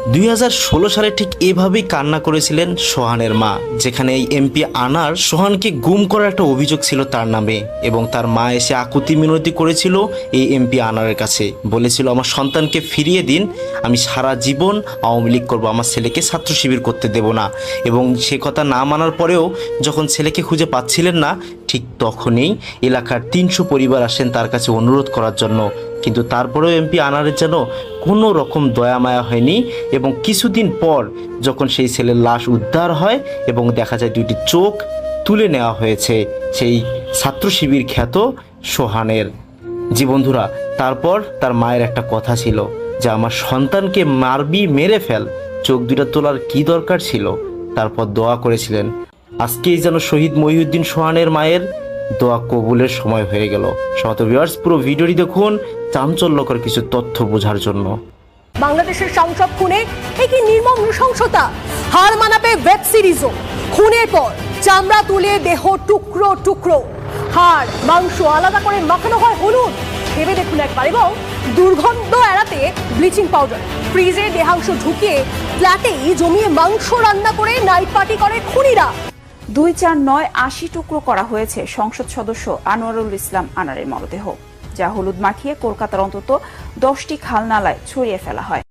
2016 সালে ঠিক এভাবেই কান্না করেছিলেন সোহানের মা, যেখানে এই এমপি আনার সোহানকে গুম করার একটা অভিযোগ ছিল তার নামে, এবং তার মা এসে আকুতি মিনতি করেছিল এই এমপি আনারের কাছে, বলেছিল আমার সন্তানকে ফিরিয়ে দিন, আমি সারা জীবন আওয়ামী লীগ করবো, আমার ছেলেকে ছাত্র শিবির করতে দেব না। এবং সে কথা না মানার পরেও যখন ছেলেকে খুঁজে পাচ্ছিলেন না, ঠিক তখনই এলাকার 300 পরিবার আসেন তার কাছে অনুরোধ করার জন্য, কিন্তু তারপরেও এমপি আনারের যেন কোনো রকম দয়া মায়া হয়নি। এবং কিছুদিন পর যখন সেই ছেলের লাশ উদ্ধার হয় এবং দেখা যায় 2টি চোখ তুলে নেওয়া হয়েছে সেই ছাত্র শিবির খ্যাত সোহানের। জি বন্ধুরা, তারপর তার মায়ের একটা কথা ছিল যে আমার সন্তানকে মারবি, মেরে ফেল, চোখ দুটা তোলার কি দরকার ছিল। তারপর দোয়া করেছিলেন। আজকেই যেন শহীদ মহিউদ্দিন সোহানের মায়ের দোয়া কবুলের সময় হয়ে গেল। সমস্ত ভিউয়ার্স, পুরো ভিডিওটি দেখুন চাঞ্চল্যকর কিছু তথ্য বোঝার জন্য। বাংলাদেশের সংসদ খুনে একই নির্মম নৃশংসতা, হার মানাবে ওয়েব সিরিজও। খুনের পর চামড়া তুলে দেহ টুকরো টুকরো, হাড় মাংস আলাদা করে মাখানো হয় হলুদ। ভেবে দেখুন একবার। এবং দুর্গন্ধ এড়াতে ব্লিচিং পাউডার, ফ্রিজে দেহাংশ ঢুকিয়ে ফ্ল্যাটেই জমিয়ে মাংস রান্না করে নাইট পার্টি করে খুনিরা। 2-4-9-80 টুকরো করা হয়েছে সংসদ সদস্য আনোয়ারুল ইসলাম আনারের মরদেহ, যা হলুদ মাখিয়ে কলকাতার অন্তত 10টি খাল নালায় ছড়িয়ে ফেলা হয়।